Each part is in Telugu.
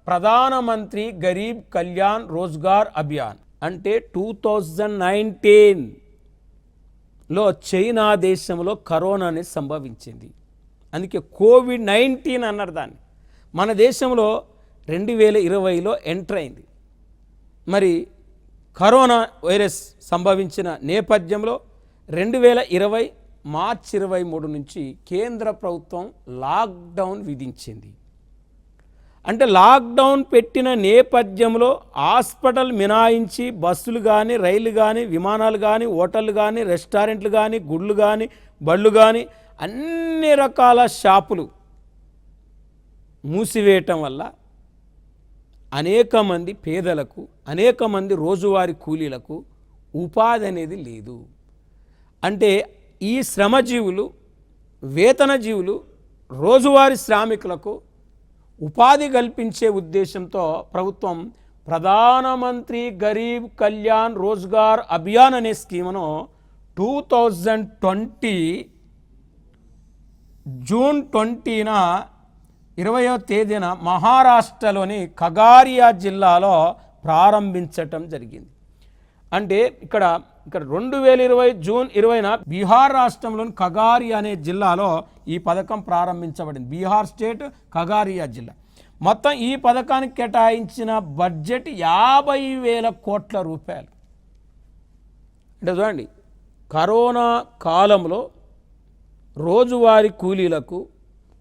ప్రధానమంత్రి గరీబ్ కళ్యాణ్ రోజ్గార్ అభియాన్ అంటే 2019లో చైనా దేశంలో కరోనా అనేది సంభవించింది. అందుకే కోవిడ్-19 అన్నారు దాన్ని. మన దేశంలో 2020లో ఎంటర్ అయింది. మరి కరోనా వైరస్ సంభవించిన నేపథ్యంలో 2020 మార్చి 23 నుంచి కేంద్ర ప్రభుత్వం లాక్డౌన్ విధించింది. అంటే లాక్డౌన్ పెట్టిన నేపథ్యంలో హాస్పిటల్ మినాయించి బస్సులు కానీ, రైళ్లు కానీ, విమానాలు కానీ, హోటళ్ళు కానీ, రెస్టారెంట్లు కానీ, గుళ్ళు కానీ, బళ్ళు కానీ అన్ని రకాల షాపులు మూసివేయటం వల్ల అనేక మంది పేదలకు, అనేక మంది రోజువారీ కూలీలకు ఉపాధి అనేది లేదు. అంటే ఈ శ్రమజీవులు, వేతన జీవులు, రోజువారీ శ్రామికులకు ఉపాధి కల్పించే ఉద్దేశంతో ప్రభుత్వం ప్రధానమంత్రి గరీబ్ కళ్యాణ్ రోజ్గార్ అభియాన్ అనే స్కీమును 2020 జూన్ 20న 20వ తేదీన మహారాష్ట్రలోని ఖగారియా జిల్లాలో ప్రారంభించటం జరిగింది. అంటే ఇక్కడ 2020 జూన్ 20న బీహార్ రాష్ట్రంలోని ఖగారియా అనే జిల్లాలో ఈ పథకం ప్రారంభించబడింది. బీహార్ స్టేట్ ఖగారియా జిల్లా. మొత్తం ఈ పథకానికి కేటాయించిన బడ్జెట్ 50,000 కోట్ల రూపాయలు. అంటే చూడండి, కరోనా కాలంలో రోజువారీ కూలీలకు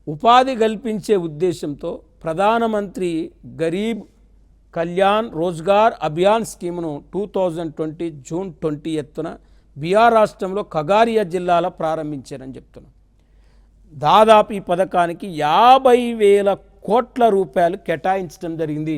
ఉపాధి కల్పించే ఉద్దేశంతో ప్రధానమంత్రి గరీబ్ కళ్యాణ్ రోజ్గార్ అభియాన్ స్కీమును 2020 జూన్ 20న బీహార్ రాష్ట్రంలో ఖగారియా జిల్లాలో ప్రారంభించారని చెప్తున్నాం. దాదాపు ఈ పథకానికి 50,000 కోట్ల రూపాయలు కేటాయించడం జరిగింది.